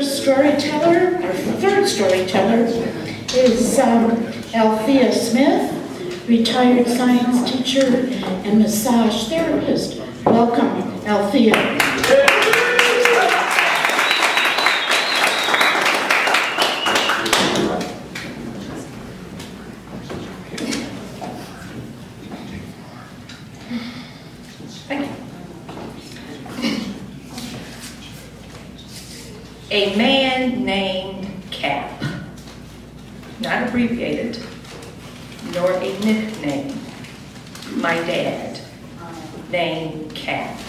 storyteller, our third storyteller, is Althea Smith, retired science teacher and massage therapist. Welcome, Althea. A man named Cap, not abbreviated, nor a nickname. My dad, named Cap.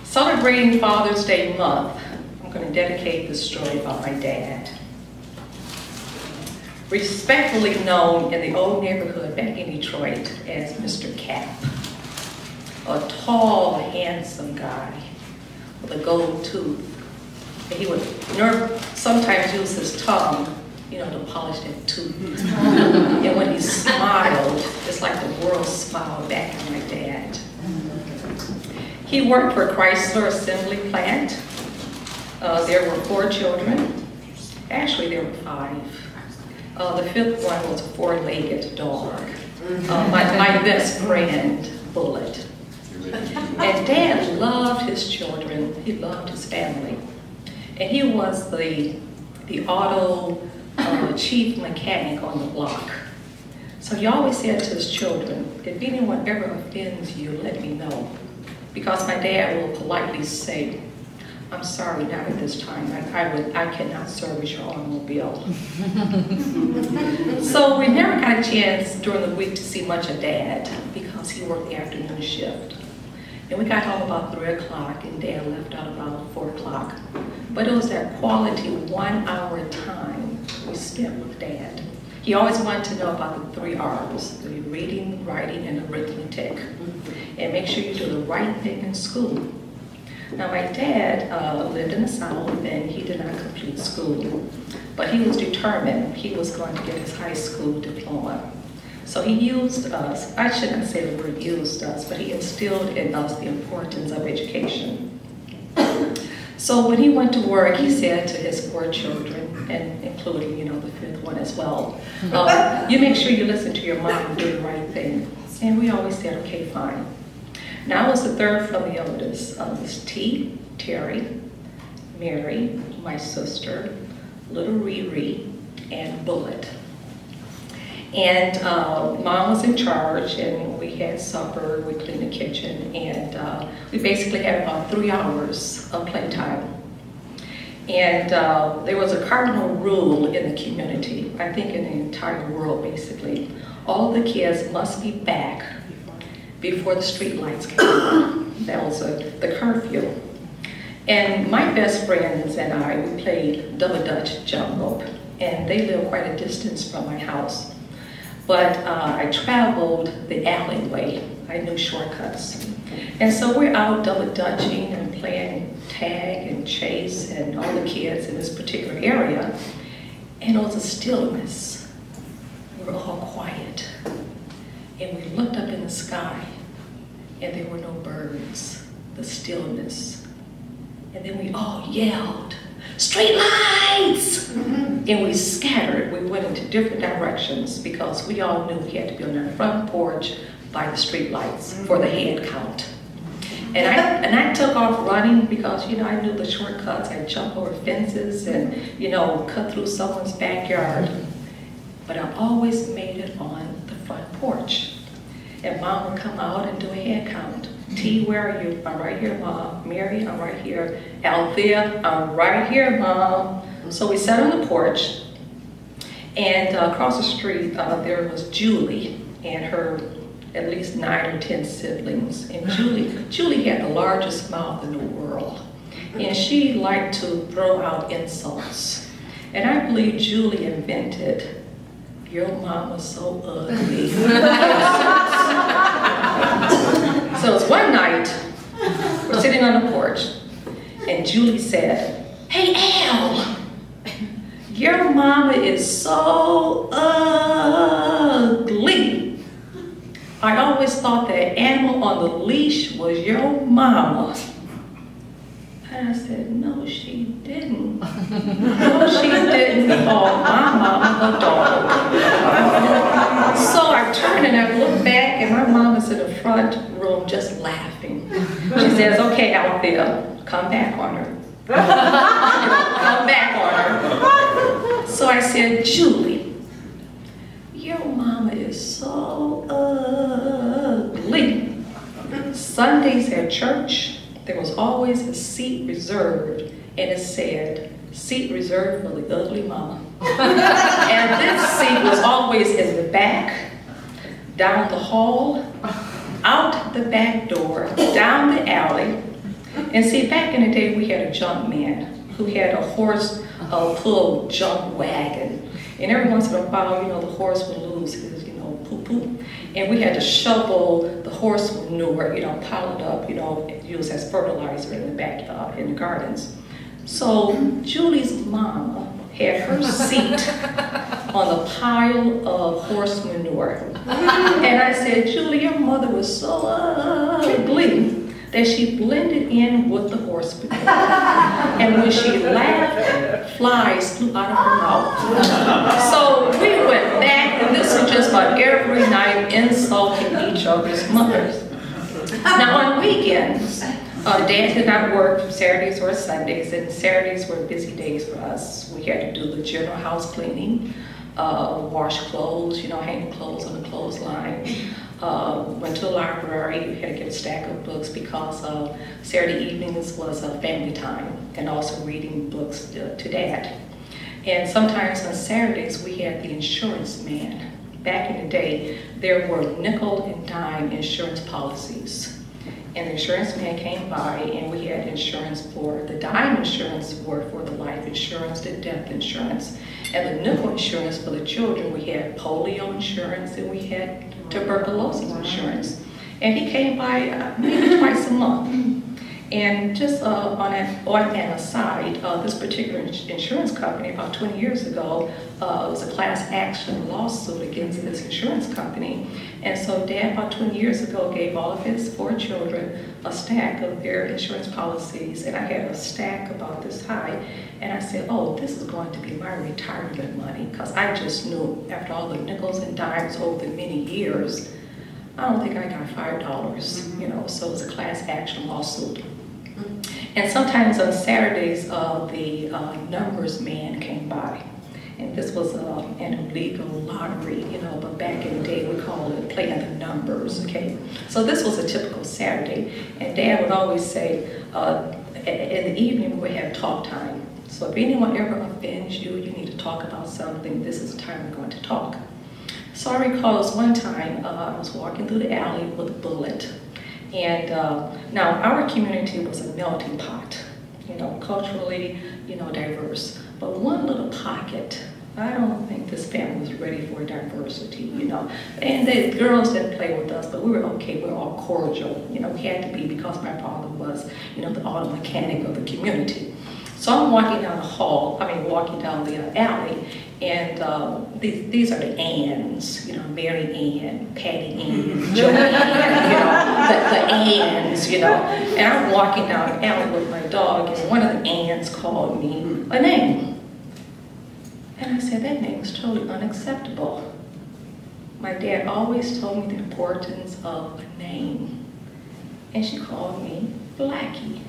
Celebrating Father's Day month, I'm going to dedicate this story about my dad. Respectfully known in the old neighborhood back in Detroit as Mr. Cap. A tall, handsome guy with a gold tooth. And he would sometimes use his tongue, you know, to polish that tooth. And when he smiled, it's like the world smiled back at my dad. He worked for Chrysler Assembly Plant. There were 4 children. Actually, there were 5. The 5th one was a 4-legged dog. My best friend, Bullet. And Dad loved his children. He loved his family. And he was the auto chief mechanic on the block. So he always said to his children, if anyone ever offends you, let me know. Because my dad will politely say, I'm sorry, not at this time. I cannot service your automobile. So we never got a chance during the week to see much of Dad because he worked the afternoon shift. And we got home about 3 o'clock and Dad left out about 4 o'clock. But it was that quality 1-hour time we spent with Dad. He always wanted to know about the 3 R's, the reading, writing, and arithmetic. And make sure you do the right thing in school. Now my dad lived in the South and he did not complete school, but he was determined he was going to get his high school diploma. So he used us, I shouldn't say the word used us, but he instilled in us the importance of education. So when he went to work, he said to his 4 children, and including, you know, the 5th one as well, you make sure you listen to your mom and do the right thing. And we always said, okay, fine. Now I was the 3rd from the oldest. Miss T, Terry, Mary, my sister, little Riri, and Bullet. And Mom was in charge, and we had supper, we cleaned the kitchen, and we basically had about 3 hours of playtime. And there was a cardinal rule in the community, I think in the entire world basically. All the kids must be back before the street lights came on. That was the curfew. And my best friends and I, we played double dutch jump rope, and they lived quite a distance from my house. But I traveled the alleyway. I knew shortcuts. And so we're out double dutching and playing tag and chase and all the kids in this particular area. And it was a stillness. We were all quiet. And we looked up in the sky and there were no birds, the stillness. And then we all yelled, street lights! And we scattered. We went into different directions because we all knew we had to be on our front porch by the street lights for the head count. And I took off running because, you know, I knew the shortcuts. I jumped over fences and, you know, cut through someone's backyard. But I always made it on the front porch. And Mom would come out and do a head count. T, where are you? I'm right here, Mom. Mary, I'm right here. Althea, I'm right here, Mom. So we sat on the porch, and across the street there was Julie and her at least 9 or 10 siblings. And Julie had the largest mouth in the world. And she liked to throw out insults. And I believe Julie invented, your mama's so ugly. So it was one night, we're sitting on the porch, and Julie said, hey Al, your mama is so ugly. I always thought that animal on the leash was your mama. I And I said, no, she didn't. No, she didn't call my mama a dog. So I turned and I looked back, and my mom was in the front room just laughing. She says, okay, Althea, come back on her. Come back on her. So I said, Julie, your mama is so ugly. Sundays at church, there was always a seat reserved, and it said, seat reserved for the ugly mama. And this seat was always in the back, down the hall, out the back door, down the alley. And see, back in the day, we had a junk man who had a horse pulled junk wagon. And every once in a while, you know, the horse would lose his, you know, poo-poo. And we had to shovel the horse manure, you know, pile it up, you know, used as fertilizer in the back, in the gardens. So Julie's mama had her seat on the pile of horse manure. And I said, Julie, your mother was so ugly that she blended in with the horse manure. And when she laughed, flies flew out of her mouth. So we went back, and this was just about every night insulting each other's mothers. Now on weekends, Dad did not work Saturdays or Sundays, and Saturdays were busy days for us. We had to do the general house cleaning, wash clothes, you know, hang clothes on the clothesline. Went to the library. We had to get a stack of books because Saturday evenings was family time, and also reading books to Dad. And sometimes on Saturdays we had the insurance man. Back in the day, there were nickel and dime insurance policies. And the insurance man came by, and we had insurance for the dime insurance were for the life insurance, the death insurance. And the nickel insurance for the children, we had polio insurance, and we had tuberculosis insurance. And he came by maybe twice a month. And just on an aside, this particular insurance company about 20 years ago was a class action lawsuit against this insurance company. And so Dad about 20 years ago gave all of his 4 children a stack of their insurance policies, and I had a stack about this high. And I said, oh, this is going to be my retirement money, because I just knew after all the nickels and dimes over the many years, I don't think I got $5, you know, so it was a class action lawsuit. And sometimes on Saturdays, the numbers man came by. And this was an illegal lottery, you know, but back in the day we called it playing the numbers, okay? So this was a typical Saturday. And Dad would always say, in the evening we would have talk time. So if anyone ever offends you, you need to talk about something, this is the time we're going to talk. So I recall this one time I was walking through the alley with a bullet. And now our community was a melting pot, you know, culturally, you know, diverse. But one little pocket, I don't think this family was ready for diversity, you know. And the girls didn't play with us, but we were okay, we were all cordial, you know, we had to be because my father was, you know, the auto mechanic of the community. So I'm walking down the hall, walking down the alley, and these are the Anns, you know, Mary Ann, Patty Ann, Joanne, you know, the Anns, you know. And I'm walking down the alley with my dog, and one of the Anns called me a name. And I said, that name is totally unacceptable. My dad always told me the importance of a name. And she called me Blackie.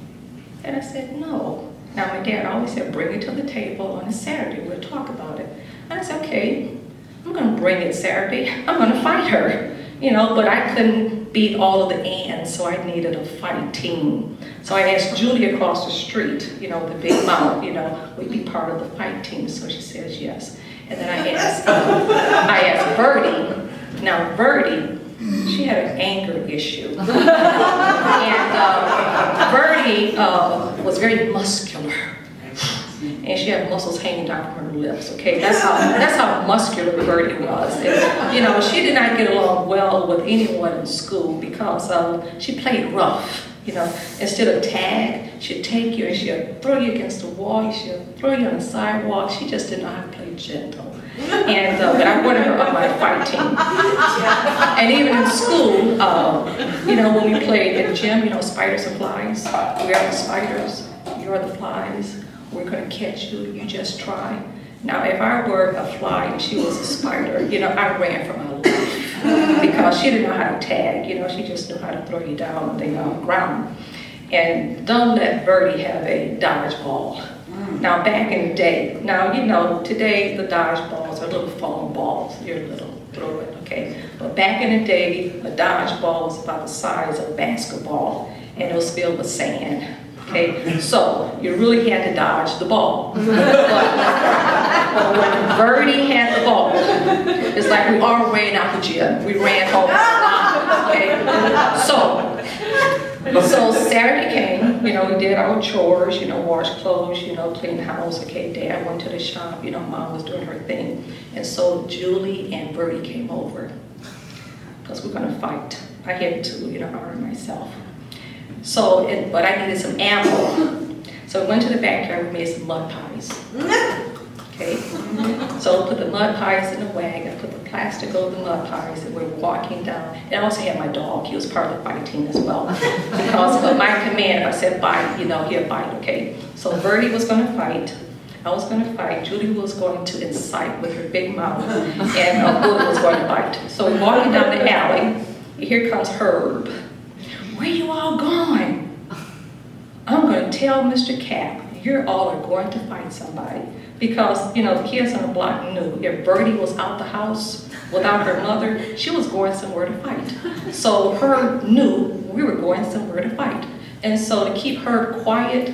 And I said, no. Now my dad always said, bring it to the table on a Saturday, we'll talk about it. And I said, okay, I'm gonna bring it Saturday, I'm gonna fight her. You know, but I couldn't beat all of the Anns, so I needed a fight team. So I asked Julie across the street, you know, the big mouth, you know, would be part of the fight team, so she says yes. And then I asked Birdie. Now Birdie, she had an anger issue. And Birdie was very muscular. And she had muscles hanging down from her lips, okay? That's how muscular Birdie was. And, you know, she did not get along well with anyone in school because she played rough. You know, instead of tag, she'd take you and she'd throw you against the wall, she'd throw you on the sidewalk. She just didn't know how to play gentle. And but I wanted her on my fight team. And even in school, you know, when we played in the gym, you know, spiders and flies, we are the spiders. you're the flies. We're going to catch you. You just try. Now, if I were a fly and she was a spider, you know, I ran for my life because she didn't know how to tag. You know, she just knew how to throw you down on the ground. And don't let Verdi have a dodgeball. Now, back in the day, now, you know, today the dodgeballs are little foam balls. You're little, throw it, okay? But back in the day, a dodgeball was about the size of a basketball, and it was filled with sand, okay? So, you really had to dodge the ball. But when Verdi had the ball, it's like we all ran out the gym. We ran home, okay? So Saturday came, you know, we did our chores, you know, wash clothes, you know, clean the house, okay, Dad went to the shop, you know, Mom was doing her thing. And so Julie and Bertie came over, because we're gonna fight. I had to, you know, arm myself. So, but I needed some ammo. So we went to the backyard, we made some mud pies. Okay, so put the mud pies in the wagon, put the plastic over the mud pies, and we're walking down. And I also had my dog, he was part of the fight team as well. Because of my command, if I said bite, you know, he'll bite, okay? So Verdi was gonna fight, I was gonna fight, Judy was going to incite with her big mouth, and Bully was going to bite. So we're walking down the alley, and here comes Herb. Where you all going? I'm gonna tell Mr. Cap, you all are going to fight somebody. Because, you know, the kids on the block knew if Bertie was out the house without her mother, she was going somewhere to fight. So her knew we were going somewhere to fight. And so to keep her quiet,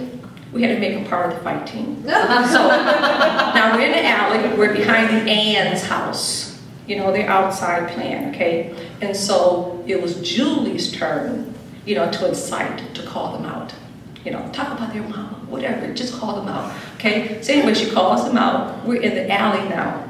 we had to make her part of the fight team. So now we're in the alley, we're behind the Ann's house. You know, they're outside playing, okay? And so it was Julie's turn, you know, to incite, to call them out. You know, talk about their mama, whatever, just call them out, okay? So anyway, she calls them out. We're in the alley now.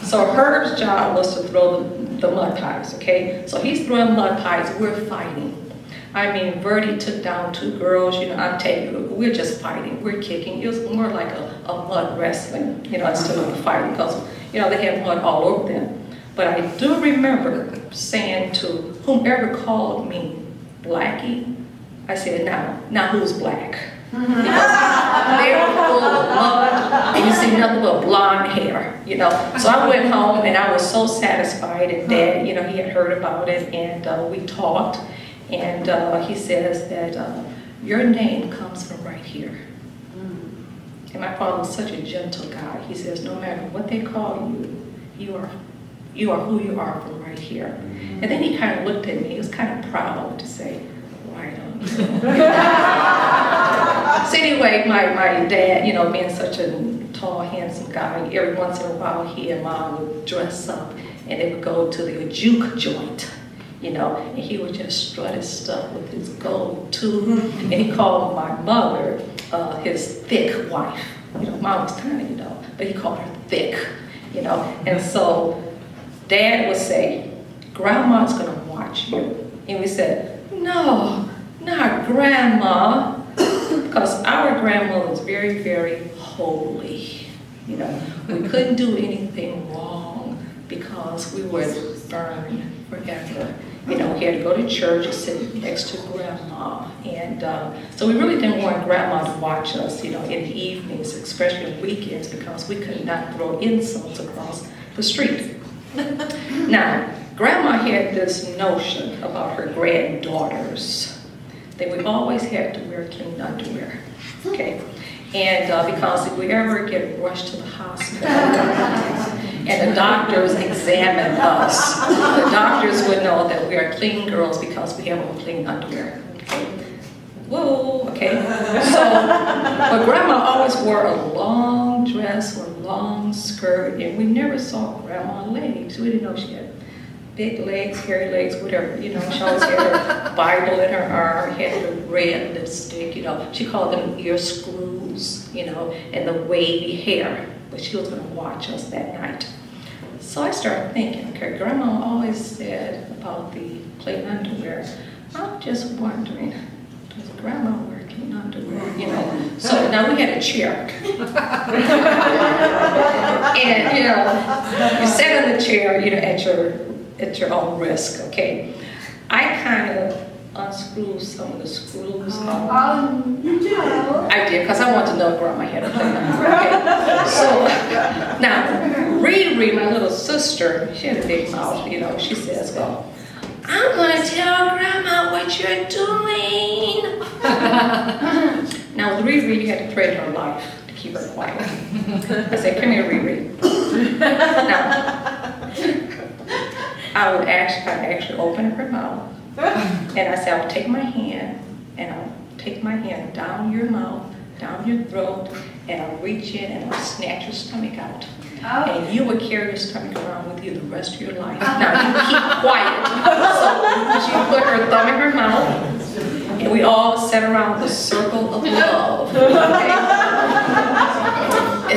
So Herb's job was to throw the mud pies, okay? So he's throwing mud pies, we're fighting. I mean, Verdi took down 2 girls, you know, I'm telling you, we're just fighting, we're kicking. It was more like a mud wrestling, you know, instead of a fighting, because, you know, they had mud all over them. But I do remember saying to whomever called me Blackie, I said, now who's black? Because they were full of mud, and you see nothing but blonde hair, you know. So I went home, and I was so satisfied, and Dad, you know, he had heard about it, and we talked, and he says that your name comes from right here. And my father was such a gentle guy. He says, no matter what they call you, you are who you are from right here. And then he kind of looked at me. He was kind of proud to say, right on. So anyway, my dad, you know, being such a tall, handsome guy, every once in a while he and Mom would dress up and they would go to the juke joint, you know, and he would just strut his stuff with his gold tooth. And he called my mother his thick wife. You know, Mom was tiny, you know, but he called her thick, you know. And so Dad would say, Grandma's gonna watch you. And we said, no, not Grandma, because our grandma was very, very holy. You know, we couldn't do anything wrong because we were burned forever. You know, we had to go to church and sit next to Grandma. And so we really didn't want Grandma to watch us, you know, in the evenings, especially on weekends, because we could not throw insults across the street. Now, Grandma had this notion about her granddaughters. That we always had to wear clean underwear, okay? And because if we ever get rushed to the hospital and the doctors examine us, the doctors would know that we are clean girls because we have on clean underwear, okay? Whoa, okay? So, but Grandma always wore a long dress or long skirt, and we never saw Grandma's legs. We didn't know she had big legs, hairy legs, whatever, you know. She always had her Bible in her arm, had her red lipstick, you know. She called them ear screws, you know, and the wavy hair. But she was going to watch us that night. So I started thinking, okay, Grandma always said about the plain underwear. I'm just wondering, does Grandma wear clean underwear, you know? So now we had a chair. And, you know, you sat on the chair, you know, at your own risk, okay? I kind of unscrew some of the screws. You did? I did, because I wanted to know if Grandma had a plan. Okay. So, now, Riri, my little sister, she had a big mouth, you know, she says, well, I'm going to tell Grandma what you're doing. Now, with Riri, you had to pray her life to keep her quiet. I said, come here, Riri. Now, I'd actually open her mouth, and I said, I'll take my hand, and I'll take my hand down your mouth, down your throat, and I'll reach in and I'll snatch your stomach out. And you would carry your stomach around with you the rest of your life. Now, you keep quiet. So she put her thumb in her mouth, and we all sat around the circle of love. Okay?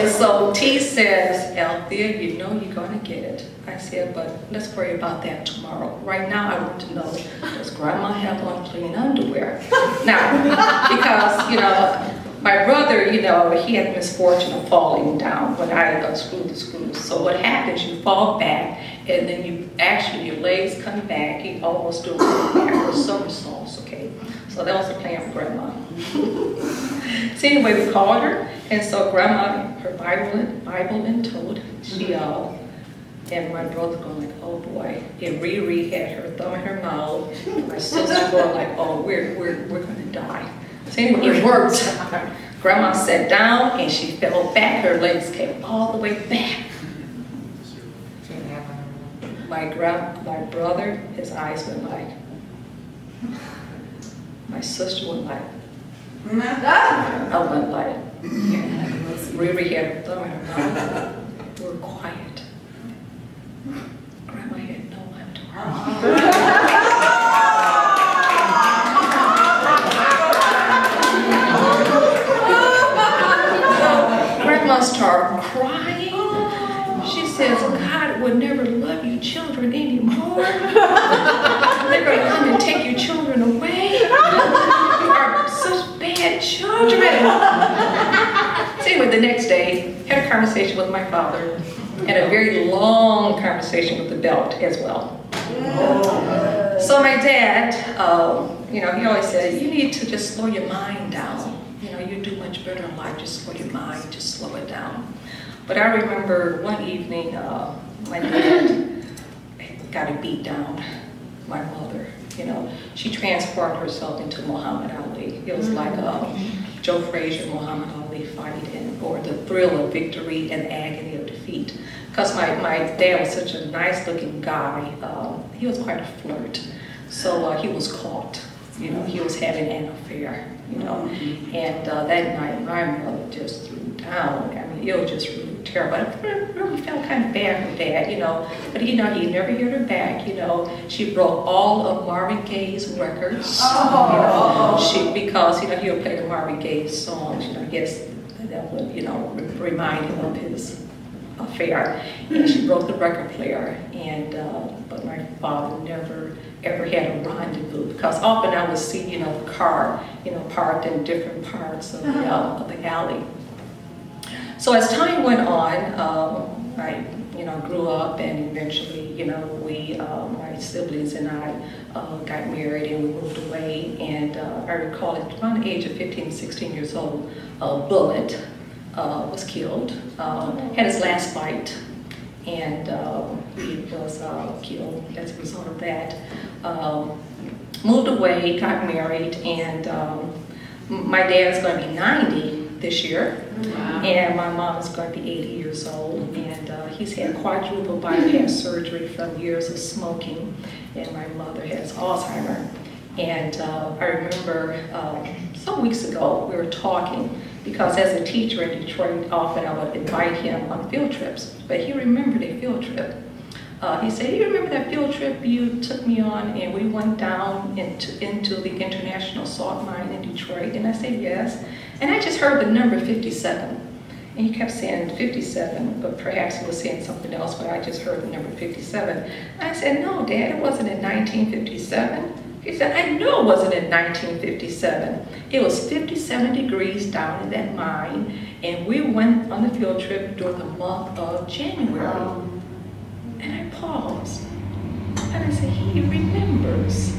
And so T says, Althea, you know you're going to get it. I said, but let's worry about that tomorrow. Right now, I want to know, does Grandma have on clean underwear? Now, because, you know, my brother, you know, he had the misfortune of falling down when I unscrewed the screws. So what happens, you fall back, and then your legs come back, you almost do a backward somersaults, okay? So that was the plan for Grandma. So anyway, we called her, and so Grandma, her Bible been told, she and my brother going like, oh boy. And Riri had her thumb in her mouth. And my sister going like, oh, we're gonna die. So anyway, it worked. Grandma sat down and she fell back. Her legs came all the way back. My brother, his eyes went like. My sister went like. I went like. Riri had her thumb in her mouth. We were quiet. Grandma had no underwear. Grandma started crying. She says, God would never love you children anymore. They're going to come and take your children away. You are such bad children. So anyway, the next day, had a conversation with my father. And a very long conversation with the belt as well. So my dad, you know, he always said, you need to just slow your mind down. You know, you do much better in life, just slow your mind, just slow it down. But I remember one evening, my dad got a beat down, my mother. You know, she transformed herself into Muhammad Ali. It was like Joe Frazier, Muhammad Ali fighting, or the thrill of victory and agony of defeat. Because my dad was such a nice-looking guy, he was quite a flirt. So he was caught. You know, he was having an affair. You know, and that night my mother just threw down. I mean, it was just really terrible. I really felt kind of bad for Dad. You know, but you know, he never heard her back. You know, she broke all of Marvin Gaye's records. You know, because you know he would play the Marvin Gaye songs. You know, I guess that would remind him of his affair. And she broke the record player. And but my father never ever had a rendezvous, because often I would see the car parked in different parts of the alley. So as time went on, I grew up, and eventually we my siblings and I got married and we moved away. And I recall at around the age of 15, 16 years old, a bullet was killed, had his last bite, and he was killed as a result of that. Moved away, got married, and my dad is going to be 90 this year. Wow. And my mom is going to be 80 years old, and he's had quadruple bypass surgery from years of smoking, and my mother has Alzheimer's. And I remember some weeks ago we were talking, because as a teacher in Detroit, often I would invite him on field trips, but he remembered a field trip. He said, you remember that field trip you took me on, and we went down into the International Salt Mine in Detroit? And I said, yes. And I just heard the number 57. And he kept saying 57, but perhaps he was saying something else, but I just heard the number 57. And I said, no, Dad, it wasn't in 1957. He said, I know it wasn't in 1957. It was 57 degrees down in that mine, and we went on the field trip during the month of January. And I paused, and I said, he remembers.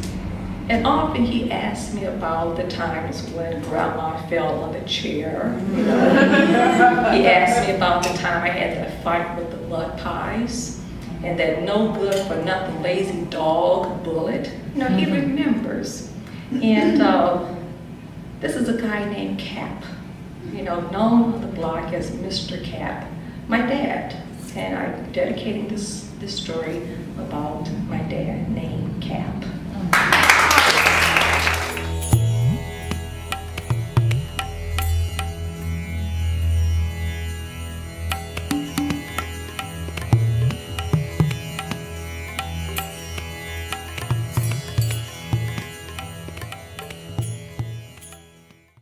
And often he asked me about the times when grandma fell on the chair. You know. He asked me about the time I had that fight with the mud pies and that no good for nothing lazy dog bullet. You know, he remembers. And this is a guy named Cap, you know, known on the block as Mr. Cap, my dad. And I'm dedicating this story about my dad named Cap.